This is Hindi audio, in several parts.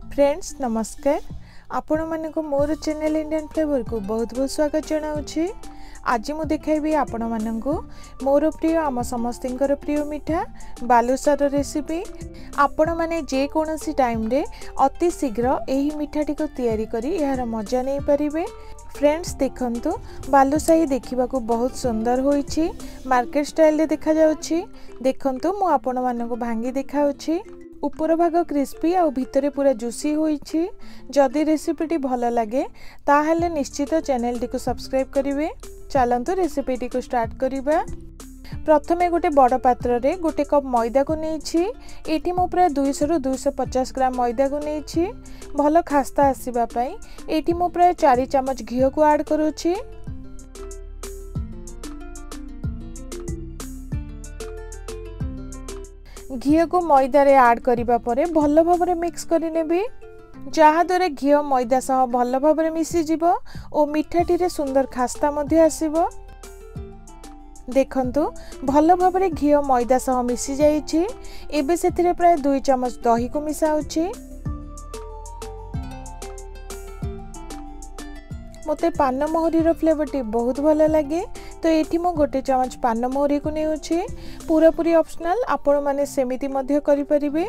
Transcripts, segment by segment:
फ्रेंड्स नमस्कार, आपण माने को मोर चैनल इंडियन फ्लेवर को बहुत बहुत स्वागत जनाऊँगी। आज मु देखाइबी आपण मानंको मोर प्रिय आम समस्तिंकर प्रिय मिठा बालुशार रेसिपी। आपण माने जे कोनोसी टाइम रे अति शीघ्र एही मिठाटी को तैयारी करी यार मजा नहीं परिबे। फ्रेंड्स देखंतु बालुशाही देखिबा को बहुत सुंदर होईछि, मार्केट स्टाइल रे देखा जाउछि। देखंतु मु आपण मानंको भांगी देखाउछि। ऊपर भाग क्रिस्पी आ भितरे पूरा जूसी होईछि। जदि रेसिपीटी भल लगे ताहले निश्चित चैनल टी को सब्सक्राइब करिवे। चलंतु रेसिपीटी को स्टार्ट करिबा। प्रथमे गोटे बड़ पात्र रे गोटे कप मैदा को नेछि। एठी मु प्राय 200 रु 250 ग्राम मैदा को नेछि। भल खास्ता आसीबा पई एठी मु प्राय 4 चम्मच घी को ऐड करूछि। घी को मैदा रे ऐड करिबा परे भल भाबरे मिक्स करि नेबी, जहा द्वारा घी मैदा सह भल भाबरे मिसी जिवो ओ मिठाटी रे सुंदर खास्ता मध्ये आसीबो। देखंतु भल भाबरे घी मैदा सह मिसी जाईछि। एबे सेथिरे प्राय 2 चम्मच दही को मिसाउछि। मते पान मोहरी रो फ्लेवर टी बहुत भल लगे, तो एठी मु गोटे चम्मच पान मोहरी को नेउछि। पूरा पूरी ऑप्शनल, आपण माने सेमिति मध्य करि परिबे।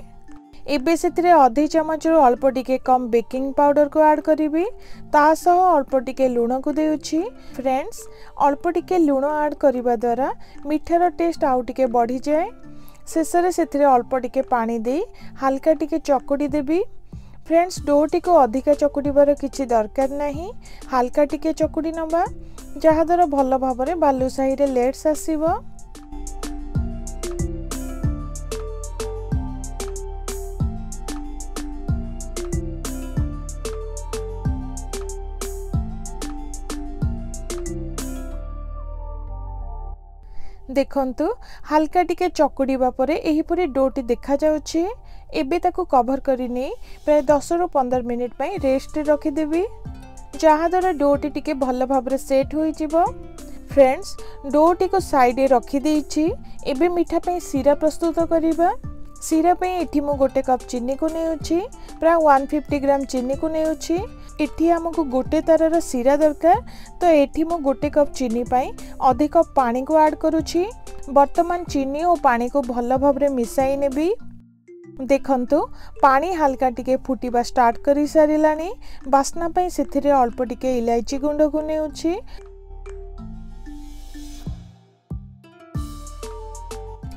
एबे सेथिरे आधे चम्मच रो अल्प टिके कम बेकिंग पाउडर को ऐड करिबी। ता सह अल्प टिके लूण को देउछि। फ्रेंड्स अल्प टिके लूण ऐड करिबा द्वारा मिठार टेस्ट आउ टिके बढ़ी जाए। शेषरे सेथिरे अल्प टिके पानी दे हल्का टिके चकुडी देबी। फ्रेंड्स डोटी को अधिका चकुड़ीबार किछि दरकार नहीं, हल्का टिके चकुड़ी नबा, जहा द्वारा भल भाबरे बालुशाही रे लेट्स आसीबो। देखंतु हल्का टिके चकुड़ीबा परे एही परे डोटी देखा जाउछि। एबे ताकू कवर करिने प्राय 10 रु 15 मिनिट पई रेस्ट रखि देबी, जहा द्वारा डोटी टिके भल भाबरे सेट होई जिवो। फ्रेंड्स डोटी को साइड रे रखि देइछि। एबे मिठा पई सीरा प्रस्तुत करिबा। सीरा पई एठी मु गोटे कप चीनी को नेउछि। प्राय 150 ग्राम चीनी को नेउछि। एठी हमकु गोटे तरर सीरा दरकार, तो एठी मु गोटे कप चीनी पई आधे कप पानी को ऐड करूछि। वर्तमान चीनी और पानी को भल भाबरे मिसाई नेबी। देखंतु पानी हल्का टिके फुटिबा स्टार्ट करि सारिलानी। बास्ना पई सेथिरे अल्प टिके इलायची गुंड को नेउछि।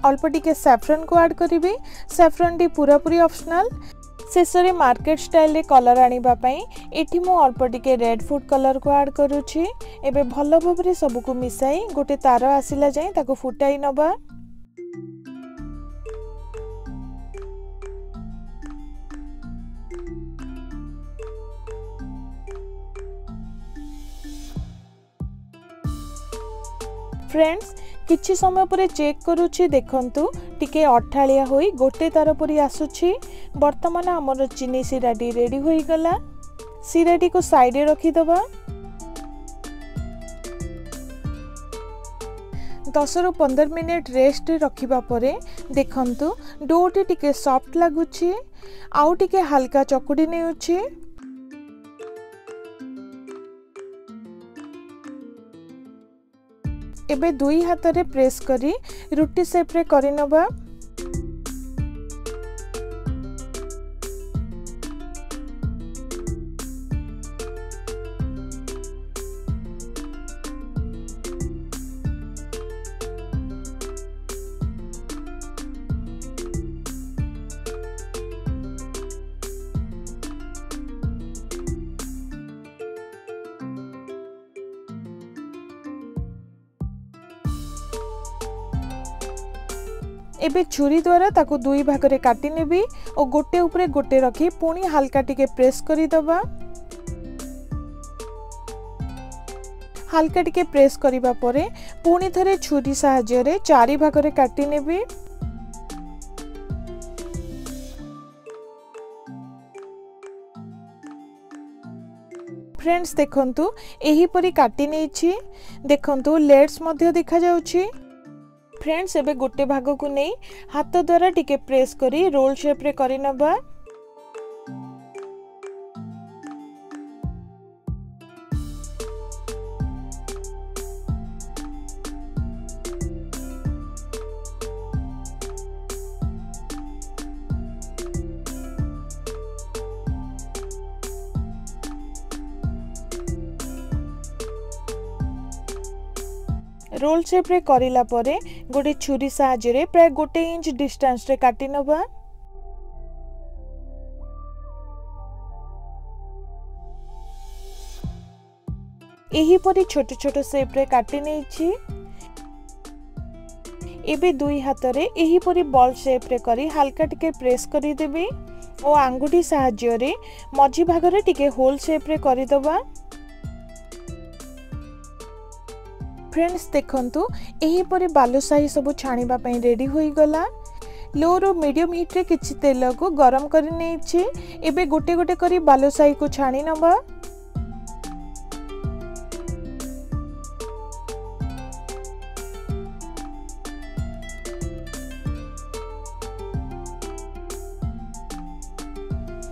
अल्प टिके सैफरन को ऐड करिबी। सैफरन टी पूरा पूरी ऑप्शनल। शेषरे मार्केट स्टाइल रे कलर आनिबा पई एठी मु अल्प टिके रेड फूड कलर को ऐड करूछि। एबे भल भाबरे सब को मिसाई गोटे तार आसिला जाय ताको फुटाई नबा। फ्रेंड्स किछि समय परे चेक करूछि। देखंतु टिके अठालिया होई गोटे तार परी आसुछि। वर्तमान हमर चीनी सिराटी रेडी होई गला। सिराटी को साइड रे रखि दबा। 10 रु 15 मिनिट रेस्ट रखिबा परे देखंतु डोटी टिके सॉफ्ट लागुछि। आउ टिके हल्का चकुडी नेउछि। एबे दुई हाथ रे प्रेस करी रुटी शेप रे करि नबा। एबे छुरी द्वारा ताको दुई भाग रे काटी नेबी और गोटे ऊपर गोटे रखी पुणी हल्का टिके प्रेस करी दबा। हल्का टिके प्रेस करिबा परे पुणी थरे छुरी सहाय्य रे 4 भाग रे काटी नेबी। फ्रेंड्स देखंतु एही परी काटी नेछि देखंतु लेट्स मध्य देखा जाउछि। फ्रेंड्स एबे गोटे भाग को नहीं हाथ द्वारा टिके प्रेस करी रोल शेप रे करि नबा। रोल शेप रे करिला परे गोटे छुरी साहाय्य रे प्राय 1 इंच डिस्टेंस रे काटी नबा। एही परी छोट छोट शेप रे काटी नेछि। एबे दुई हाथ रे एही परी बॉल शेप रे करी हल्का टिके प्रेस करी देबी ओ आंगुठी साहाय्य रे मझी भाग रे टिके होल शेप रे करि दबा। फ्रेंड्स देखंतु एही परी बालुशाही सब छाणीबा पई रेडी होई गला। लो रो मीडियम हीट रे किछि तेल को गरम करि नेछि। एबे गोटे गोटे करी बालुशाही को छाणी नबा।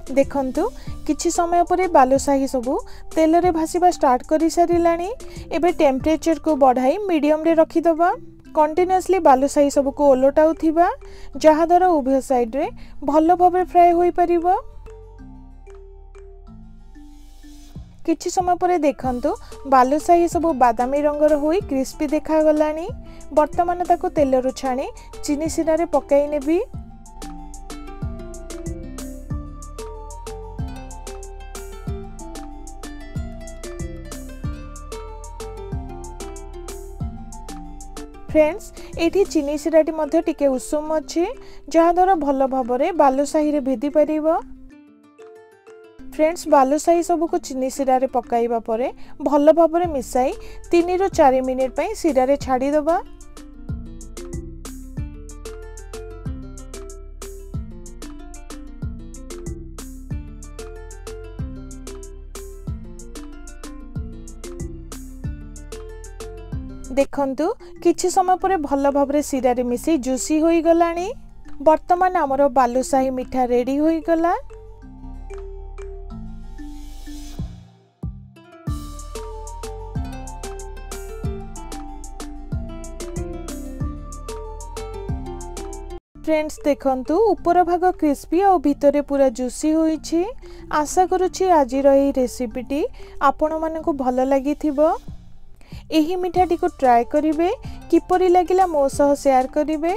देखंतु किछि समय परे बालुशाही सबु तेल रे भासीबा स्टार्ट करि सारिलानी। एबे टेम्परेचर को बढ़ाई मीडियम रे रखि दबा। कंटीन्यूअसली बालुशाही सबु को ओलटाउ थिबा जहा द्वारा उभय साइड रे भलो भाबे फ्राई होई परिबो। किछि समय परे देखंतु बालुशाही सबु बादामी रंगर होई क्रिस्पी देखा गलानी। वर्तमान ताको तेल रु छाणी चीनी सिरा रे पकाई नेबी। फ्रेंड्स एठी चीनी सिराटी मध्य टिके उषुम अछि जहा द्वारा भलो भाबरे बालुशाही रे भेदी परिबो। फ्रेंड्स बालुशाही सबु को चीनी सिरा रे पकाइबा परे भलो भाबरे मिसाई 3 ରୁ 4 मिनिट पई सिरा रे छाडी दबा। देखंतु किछि समय परे भलो भाबरे सिरा रे मिसी जूसी होई गलानी। वर्तमान हमरो बालुशाही मिठा रेडी होई गला। फ्रेंड्स देखंतु ऊपर भाग क्रिस्पी और भितरे पूरा जूसी होईछि। आशा करूछि आजिर एही रेसिपीटी आपण मानकु भलो लागि थिबो। एही मिठाटी को ट्राई करिवे किपरि लागिला मो सह शेयर करिवे।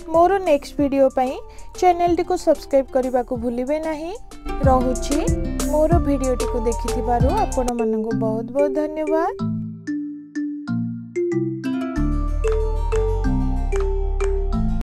मोर नेक्स्ट वीडियो पई चैनल टी को सब्सक्राइब करबा को भूलिबे नाही। रहुछि मोर वीडियो टी को देखिथिबारु आपण मानकु बहुत बहुत धन्यवाद।